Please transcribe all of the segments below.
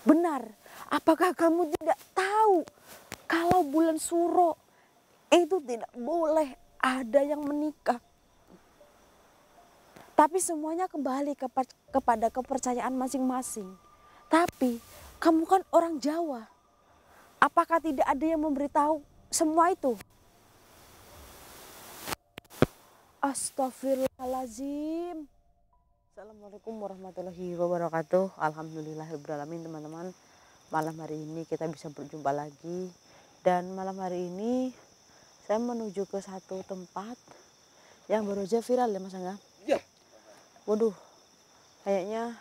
Benar, apakah kamu tidak tahu kalau bulan Suro itu tidak boleh ada yang menikah? Tapi semuanya kembali kepada kepercayaan masing-masing. Tapi kamu kan orang Jawa. Apakah tidak ada yang memberitahu semua itu? Astagfirullahaladzim. Assalamualaikum warahmatullahi wabarakatuh. Alhamdulillahirrahmanirrahim teman-teman. Malam hari ini kita bisa berjumpa lagi. Dan malam hari ini saya menuju ke satu tempat yang baru aja viral ya Mas Angga. Iya. Waduh, kayaknya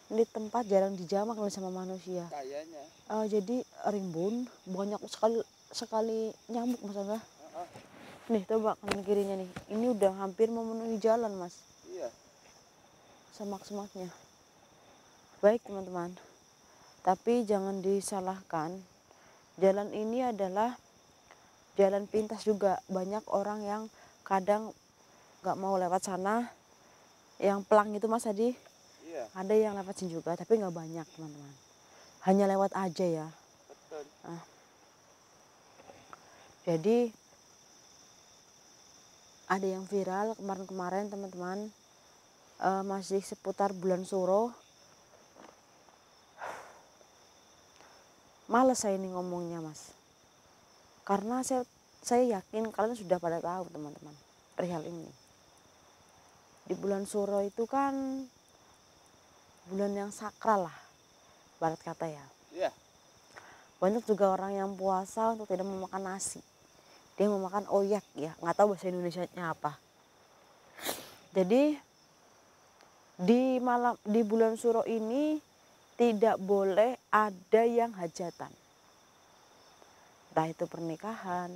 ini tempat jarang dijamah kali sama manusia. Kayaknya. Jadi rimbun, banyak sekali nyamuk Mas Angga. Nih coba kanan kirinya nih, ini udah hampir memenuhi jalan Mas. Iya. Semak-semaknya. Baik teman-teman, tapi jangan disalahkan, jalan ini adalah jalan pintas juga. Banyak orang yang kadang gak mau lewat sana, yang pelang itu Mas Adi. Iya. Ada yang lewatin juga, tapi gak banyak teman-teman. Hanya lewat aja ya. Betul. Nah, jadi ada yang viral kemarin-kemarin teman-teman, masih seputar bulan Suro. Males saya ini ngomongnya Mas, karena saya yakin kalian sudah pada tahu teman-teman perihal ini. Di bulan Suro itu kan bulan yang sakral lah, barat kata ya. Iya. Banyak juga orang yang puasa untuk tidak memakan nasi. Dia memakan oyak ya, nggak tahu bahasa Indonesianya apa. Jadi di bulan Suro ini tidak boleh ada yang hajatan. Entah itu pernikahan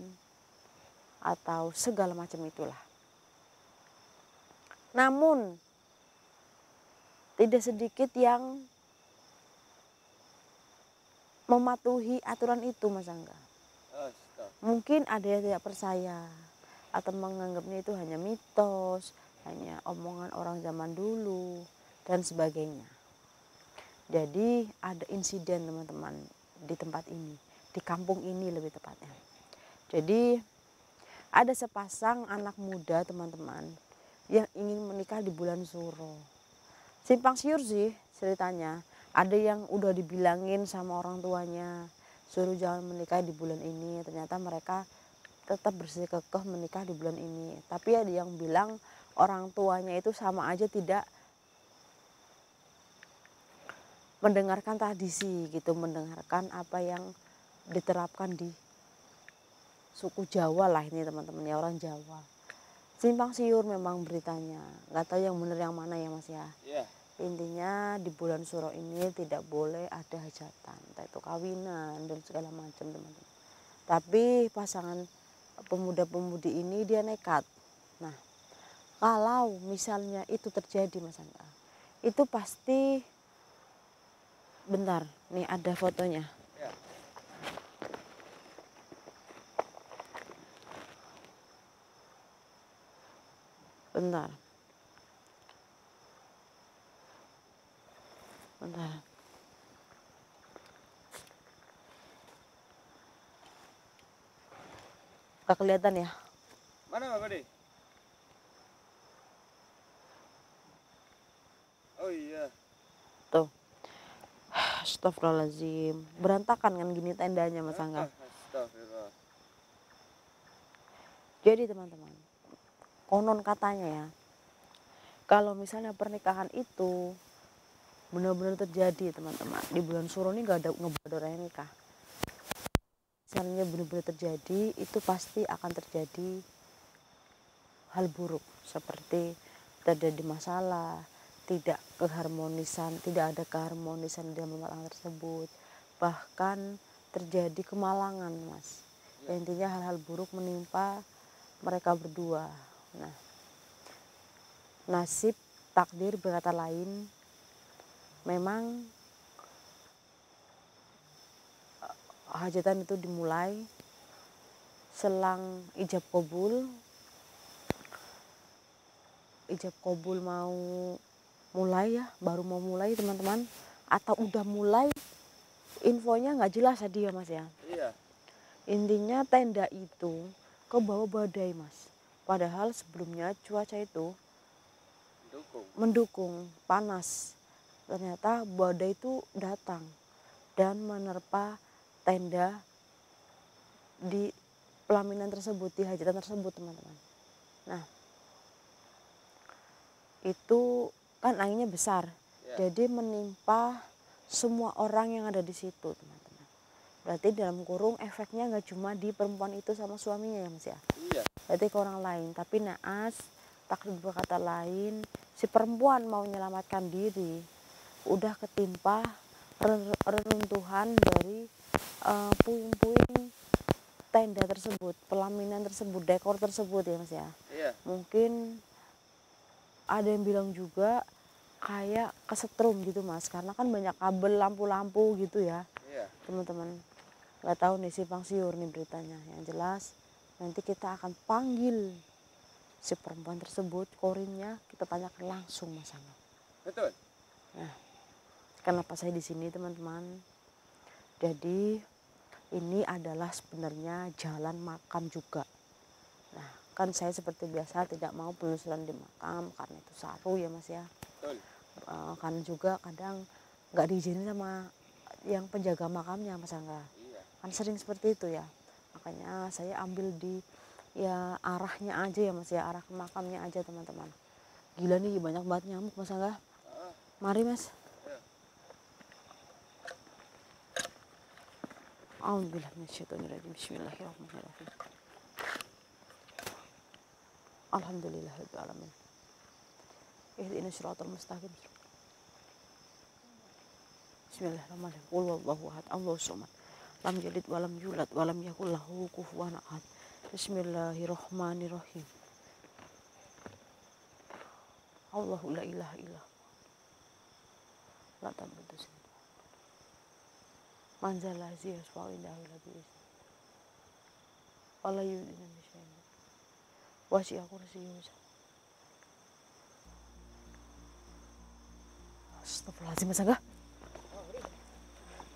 atau segala macam itulah. Namun tidak sedikit yang mematuhi aturan itu Mas Angga. Mungkin ada yang tidak percaya atau menganggapnya itu hanya mitos, hanya omongan orang zaman dulu dan sebagainya. Jadi ada insiden teman-teman di tempat ini, di kampung ini lebih tepatnya. Jadi ada sepasang anak muda teman-teman yang ingin menikah di bulan Suro. Simpang siur sih ceritanya. Ada yang udah dibilangin sama orang tuanya, suruh jangan menikah di bulan ini. Ternyata mereka tetap bersikukuh menikah di bulan ini. Tapi ada yang bilang orang tuanya itu sama aja tidak mendengarkan tradisi gitu, mendengarkan apa yang diterapkan di suku Jawa lah ini teman-teman ya, orang Jawa. Simpang siur memang beritanya, nggak tahu yang benar yang mana ya Mas ya. Iya. Intinya di bulan Suro ini tidak boleh ada hajatan, entah itu kawinan dan segala macam teman-teman. Tapi pasangan pemuda-pemudi ini dia nekat. Nah, kalau misalnya itu terjadi Mas Angga, itu pasti, bentar, nih ada fotonya. Iya. Bentar. Bentar. Gak kelihatan ya? Mana Pak Bade? Oh iya. Tuh. Astagfirullahaladzim. Berantakan kan gini tendanya Mas Angga. Astagfirullah. Jadi teman-teman, konon katanya ya, kalau misalnya pernikahan itu benar-benar terjadi teman-teman, di bulan Suro ini gak ada ngebadornya nikah. Misalnya benar-benar terjadi, itu pasti akan terjadi hal buruk seperti terjadi masalah, tidak keharmonisan, tidak ada keharmonisan dalam rumah tangga tersebut, bahkan terjadi kemalangan Mas. Ya, intinya hal-hal buruk menimpa mereka berdua. Nah, nasib takdir berkata lain, memang hajatan itu dimulai selang ijab kabul mau mulai ya, baru mau mulai teman-teman, atau udah mulai infonya nggak jelas tadi ya Mas ya. Iya. Intinya tenda itu ke bawah badai Mas. Padahal sebelumnya cuaca itu mendukung panas. Ternyata badai itu datang dan menerpa tenda di pelaminan tersebut, di hajatan tersebut teman-teman. Nah, itu kan anginnya besar, jadi menimpa semua orang yang ada di situ teman-teman. Berarti dalam kurung efeknya nggak cuma di perempuan itu sama suaminya ya Mas ya. Iya. Berarti ke orang lain. Tapi naas takdir berkata lain, si perempuan mau menyelamatkan diri, udah ketimpa reruntuhan dari puing-puing tenda tersebut, pelaminan tersebut, dekor tersebut ya Mas ya. Iya. Mungkin ada yang bilang juga kayak kesetrum gitu Mas, karena kan banyak kabel lampu-lampu gitu ya. Iya. Teman-teman nggak tahu nih simpang siur nih beritanya. Yang jelas nanti kita akan panggil si perempuan tersebut, korinnya kita tanyakan langsung Mas Angga. Betul. Nah, kenapa saya di sini teman-teman? Jadi ini adalah sebenarnya jalan makam juga. Nah, kan saya seperti biasa tidak mau penelusuran di makam karena itu saru ya Mas ya. Betul. Karena juga kadang nggak diizinin sama yang penjaga makamnya Mas Angga. Iya. Kan sering seperti itu ya. Makanya saya ambil di ya arahnya aja ya Mas ya, arah ke makamnya aja teman-teman. Gila nih banyak banget nyamuk Mas Angga. Mari Mas. A'udzubillahi minasyaitonirrajim. Bismillahirrahmanirrahim. Alhamdulillahirabbil alamin. Ihdinas siratal mustaqim. Bismillahirrahmanirrahim. Qul huwallahu ahad, Allahus samad. Lam yalid wa lam yulad wa lam yakul lahu kufuwan ahad. Bismillahirrahmanirrahim. Allahu la ilaha illallah. La ta'budu sin. Manzala ziyas wa indahu la bi'is. Wala yudina bisyai'in. Wasi'a kursiyyuhu. Astagfirullahaladzim Mas Angga.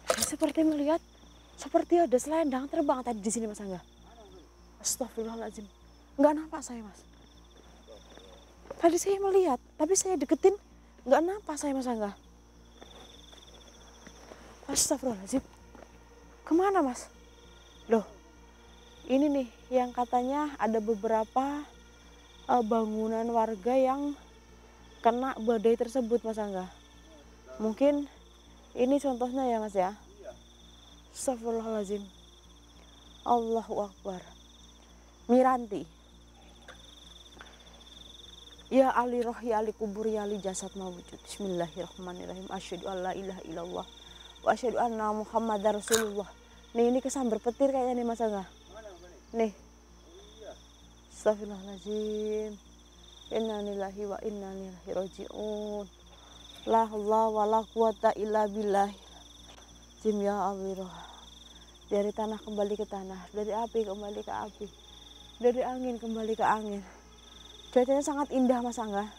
Saya seperti melihat seperti ada selendang terbang tadi di sini Mas Angga. Astagfirullahaladzim. Enggak nampak saya Mas. Tadi saya melihat, tapi saya deketin enggak nampak saya Mas Angga. Astagfirullahaladzim. Kemana Mas? Loh, ini nih yang katanya ada beberapa bangunan warga yang kena badai tersebut Mas Angga. Mungkin ini contohnya ya Mas ya. Astagfirullahaladzim. Allahu Akbar. Miranti. Ya Ali roh ya Ali kubur ya Ali jasad mawujud. Bismillahirrahmanirrahim. Asyhadu an la ilaha illallah wa asyhadu anna Muhammadar Rasulullah. Nih ini kesambar petir kayaknya nih Mas Angga. Nih. Astagfirullahaladzim. Inna lillahi wa inna ilaihi raji'un. La haula wa la quwata illa billah. Jim ya Allah. Dari tanah kembali ke tanah, dari api kembali ke api, dari angin kembali ke angin. Cuacanya sangat indah Mas Angga.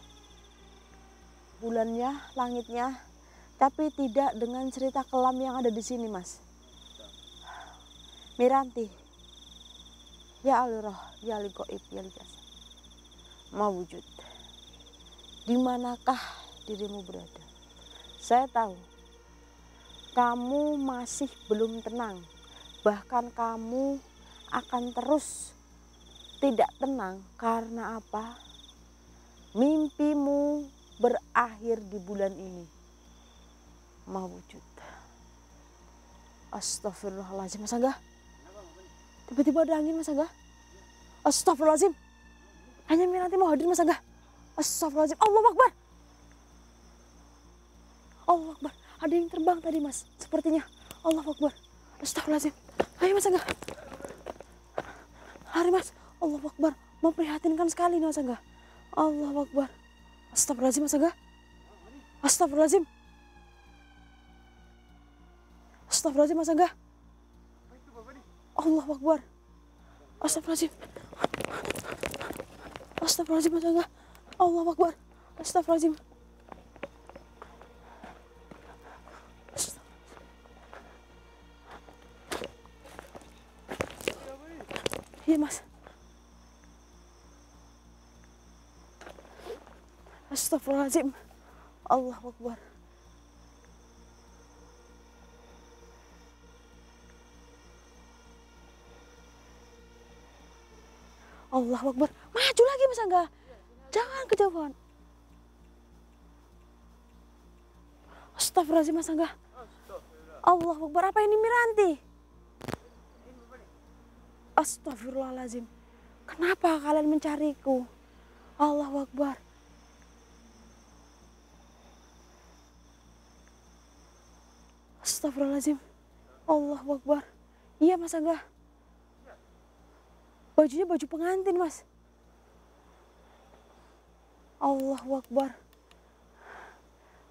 Bulannya, langitnya, tapi tidak dengan cerita kelam yang ada di sini Mas. Miranti. Ya Allah, ya Ali Goib, ya Ali Jasad. Mawujud. Di manakah dirimu berada? Saya tahu kamu masih belum tenang. Bahkan kamu akan terus tidak tenang karena apa? Mimpimu berakhir di bulan ini. Mawujud. Astagfirullahaladzim Mas Angga. Tiba-tiba ada angin Mas Angga. Astagfirullahaladzim. Hanya Miranti mau hadir Mas Angga. Astagfirullahaladzim. Allahu Akbar. Allahu Akbar. Ada yang terbang tadi Mas. Sepertinya. Allahu Akbar. Astagfirullahaladzim. Ayo Mas Angga. Lari Mas. Allahu Akbar. Memprihatinkan sekali nih Mas Angga. Allahu Akbar. Astagfirullahaladzim Mas Angga. Astagfirullahaladzim. Astagfirullahaladzim Mas Angga. Allahu Akbar. Astagfirullahaladzim. Astagfirullahaladzim Mas Angga. Allahu Akbar. Astagfirullahaladzim. Iya mas. Astagfirullahaladzim. Allahu Akbar. Allahu Akbar. Maju lagi Mas Angga. Jangan kejauhan. Astagfirullahaladzim Mas Angga. Allahu Akbar. Apa ini Miranti? Astagfirullahaladzim. Kenapa kalian mencariku? Allahu Akbar. Astagfirullahaladzim. Allahu Akbar. Iya Mas Angga. Bajunya baju pengantin Mas. Allahu Akbar.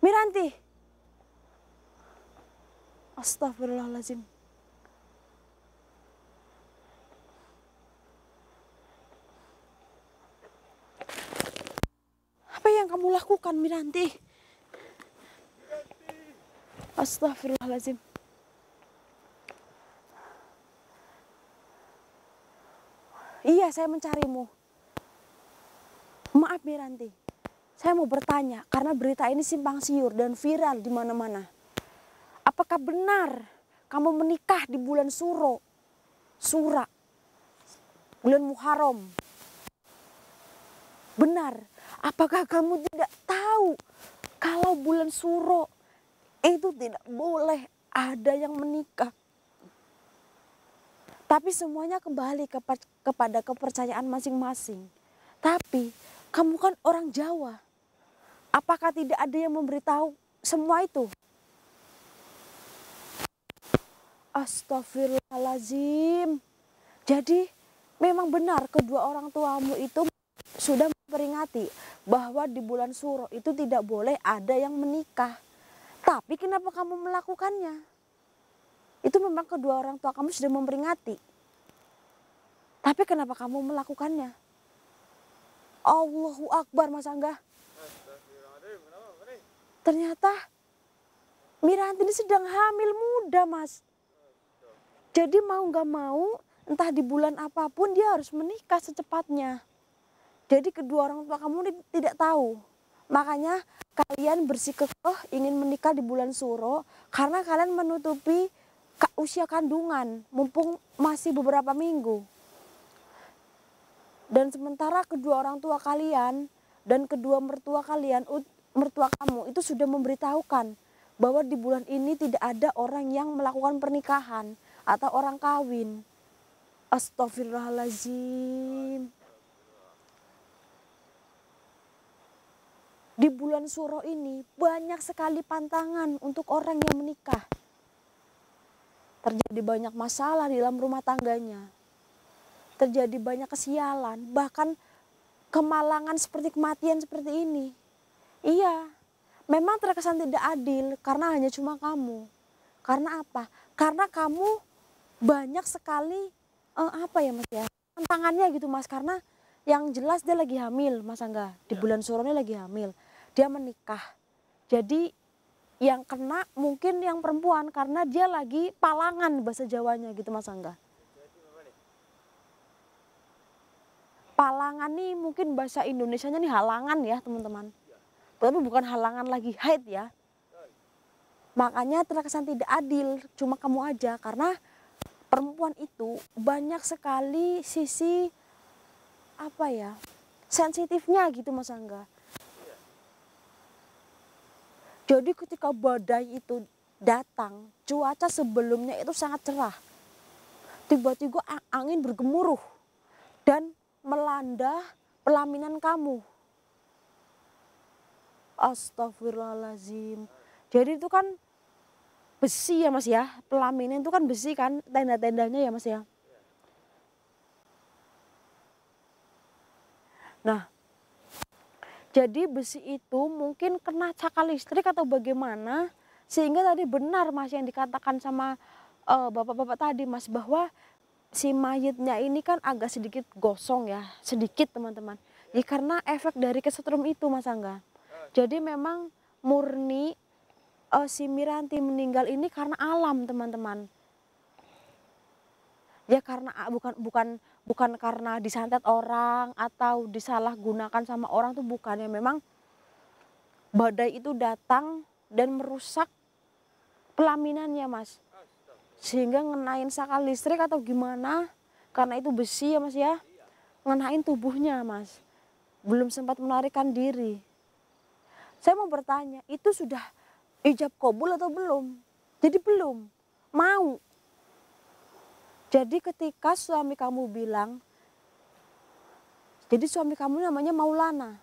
Miranti. Astagfirullahaladzim. Apa yang kamu lakukan Miranti? Astagfirullahaladzim. Iya, saya mencarimu. Maaf Miranti, saya mau bertanya karena berita ini simpang siur dan viral di mana-mana. Apakah benar kamu menikah di bulan Sura, bulan Muharram? Benar. Apakah kamu tidak tahu kalau bulan Suro itu tidak boleh ada yang menikah? Tapi semuanya kembali kepada kepercayaan masing-masing. Tapi kamu kan orang Jawa. Apakah tidak ada yang memberitahu semua itu? Astagfirullahaladzim. Jadi memang benar kedua orang tuamu itu sudah memperingati bahwa di bulan Suro itu tidak boleh ada yang menikah. Tapi kenapa kamu melakukannya? Itu memang kedua orang tua kamu sudah memperingati. Tapi kenapa kamu melakukannya? Allahu Akbar Mas Angga. Ternyata Miranti ini sedang hamil muda Mas. Jadi mau gak mau entah di bulan apapun dia harus menikah secepatnya. Jadi kedua orang tua kamu ini tidak tahu. Makanya kalian bersikukuh ingin menikah di bulan Suro karena kalian menutupi usia kandungan mumpung masih beberapa minggu. Dan sementara kedua orang tua kalian dan kedua mertua kamu itu sudah memberitahukan bahwa di bulan ini tidak ada orang yang melakukan pernikahan atau orang kawin. Astagfirullahaladzim. Di bulan Suro ini banyak sekali pantangan untuk orang yang menikah. Terjadi banyak masalah di dalam rumah tangganya. Terjadi banyak kesialan, bahkan kemalangan seperti kematian seperti ini. Iya, memang terkesan tidak adil karena hanya cuma kamu. Karena apa? Karena kamu banyak sekali Mas ya, tantangannya gitu Mas. Karena yang jelas dia lagi hamil Mas Angga. Di bulan Suro ini lagi hamil. Dia menikah. Jadi yang kena mungkin yang perempuan karena dia lagi palangan bahasa Jawanya gitu Mas Angga. Palangan nih mungkin bahasa Indonesianya nih halangan ya teman-teman. Tapi bukan halangan lagi haid ya. Makanya terkesan tidak adil cuma kamu aja karena perempuan itu banyak sekali sisi sensitifnya gitu Mas Angga. Jadi ketika badai itu datang, cuaca sebelumnya itu sangat cerah. Tiba-tiba angin bergemuruh dan melanda pelaminan kamu. Astagfirullahaladzim. Jadi itu kan besi ya Mas ya, pelaminan itu kan besi kan, tenda-tendanya ya Mas ya. Nah, jadi besi itu mungkin kena cakar listrik atau bagaimana sehingga tadi benar Mas yang dikatakan sama bapak-bapak tadi Mas bahwa si mayitnya ini kan agak sedikit gosong ya, sedikit teman-teman. Ya karena efek dari kesetrum itu Mas Angga. Jadi memang murni si Miranti meninggal ini karena alam teman-teman. Ya karena bukan bukan bukan karena disantet orang atau disalahgunakan sama orang tuh bukan, ya memang badai itu datang dan merusak pelaminannya Mas. Sehingga ngenain sakal listrik atau gimana, karena itu besi ya Mas ya, ngenain tubuhnya Mas. Belum sempat melarikan diri. Saya mau bertanya, itu sudah ijab kabul atau belum? Jadi belum, mau. Jadi ketika suami kamu bilang, jadi suami kamu namanya Maulana.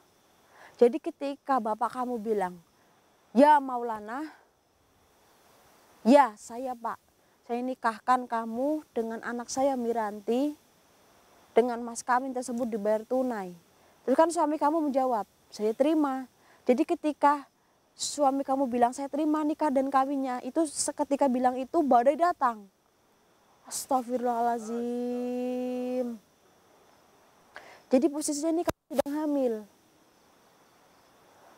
Jadi ketika bapak kamu bilang, ya Maulana, ya saya Pak, saya nikahkan kamu dengan anak saya Miranti, dengan mas kawin tersebut dibayar tunai. Terus kan suami kamu menjawab, saya terima. Jadi ketika suami kamu bilang saya terima nikah dan kawinnya, itu seketika bilang itu badai datang. Astagfirullahaladzim. Jadi posisinya ini kamu sedang hamil.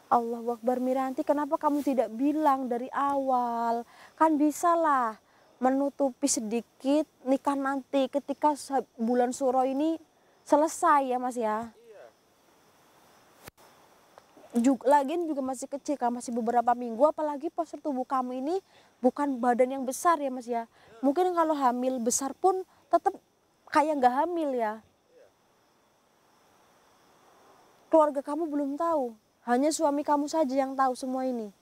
Allahu Akbar. Miranti, kenapa kamu tidak bilang dari awal? Kan bisa lah menutupi sedikit nikah nanti ketika bulan Suro ini selesai ya Mas ya. Lagian juga masih kecil kan, masih beberapa minggu, apalagi postur tubuh kamu ini bukan badan yang besar ya Mas ya. Mungkin kalau hamil besar pun tetap kayak nggak hamil ya. Keluarga kamu belum tahu, hanya suami kamu saja yang tahu semua ini.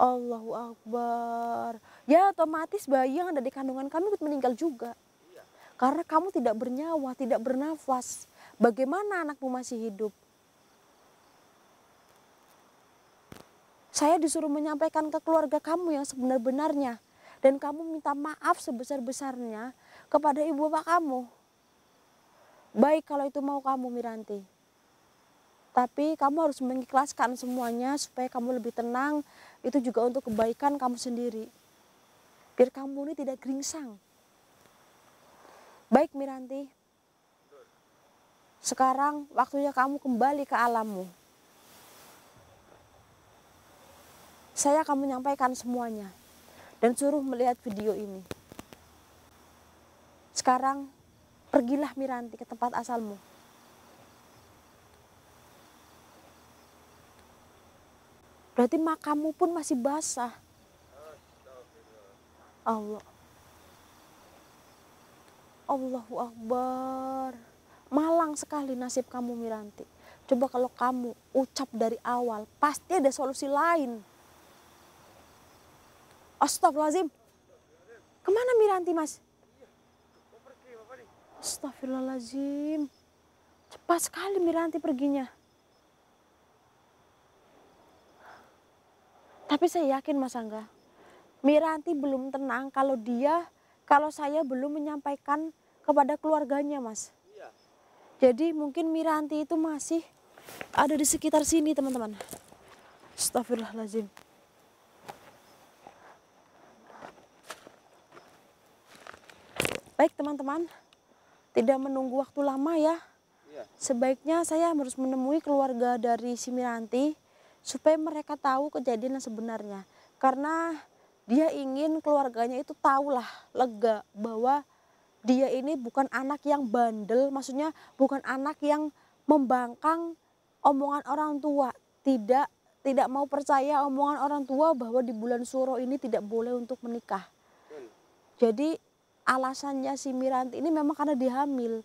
Allahu Akbar. Ya otomatis bayi yang ada di kandungan kamu ikut meninggal juga. Karena kamu tidak bernyawa, tidak bernafas. Bagaimana anakmu masih hidup? Saya disuruh menyampaikan ke keluarga kamu yang sebenar-benarnya. Dan kamu minta maaf sebesar-besarnya kepada ibu bapak kamu. Baik kalau itu mau kamu Miranti. Tapi kamu harus mengikhlaskan semuanya supaya kamu lebih tenang. Itu juga untuk kebaikan kamu sendiri. Biar kamu ini tidak geringsang. Baik Miranti. Sekarang waktunya kamu kembali ke alammu. Saya akan menyampaikan semuanya. Dan suruh melihat video ini. Sekarang pergilah Miranti ke tempat asalmu. Berarti makammu pun masih basah. Allah. Allahu Akbar. Malang sekali nasib kamu Miranti. Coba kalau kamu ucap dari awal, pasti ada solusi lain. Astagfirullahaladzim. Kemana Miranti Mas? Astagfirullahaladzim. Cepat sekali Miranti perginya. Tapi saya yakin Mas Angga, Miranti belum tenang kalau saya belum menyampaikan kepada keluarganya Mas. Jadi mungkin Miranti itu masih ada di sekitar sini teman-teman. Astagfirullahaladzim. Baik teman-teman, tidak menunggu waktu lama ya. Sebaiknya saya harus menemui keluarga dari si Miranti supaya mereka tahu kejadian yang sebenarnya. Karena dia ingin keluarganya itu tahulah lega bahwa dia ini bukan anak yang bandel, maksudnya bukan anak yang membangkang omongan orang tua. Tidak mau percaya omongan orang tua bahwa di bulan Suro ini tidak boleh untuk menikah. Jadi alasannya si Miranti ini memang karena dia hamil.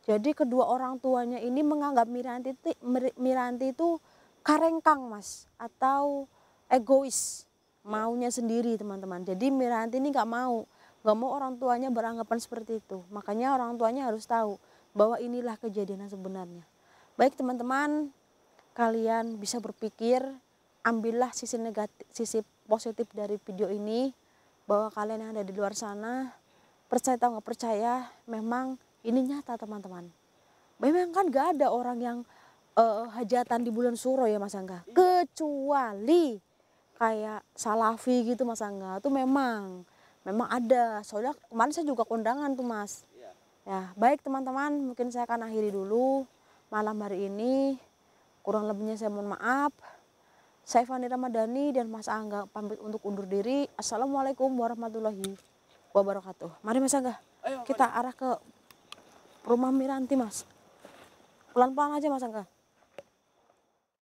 Jadi kedua orang tuanya ini menganggap Miranti itu karengkang Mas, atau egois, maunya sendiri teman-teman. Jadi Miranti ini nggak mau orang tuanya beranggapan seperti itu. Makanya orang tuanya harus tahu bahwa inilah kejadian yang sebenarnya. Baik teman-teman, kalian bisa berpikir, ambillah sisi negatif, sisi positif dari video ini, bahwa kalian yang ada di luar sana, percaya atau nggak percaya, memang ini nyata teman-teman. Memang kan nggak ada orang yang hajatan di bulan Suro ya Mas Angga, kecuali kayak Salafi gitu Mas Angga, itu memang ada. Soalnya kemarin saya juga kondangan tuh Mas. Ya baik teman-teman, mungkin saya akan akhiri dulu malam hari ini. Kurang lebihnya saya mohon maaf. Saya Fani Ramadhani dan Mas Angga pamit untuk undur diri. Assalamualaikum warahmatullahi wabarakatuh. Mari Mas Angga, Ayo, kita arah ke rumah Miranti Mas. Pelan-pelan aja Mas Angga.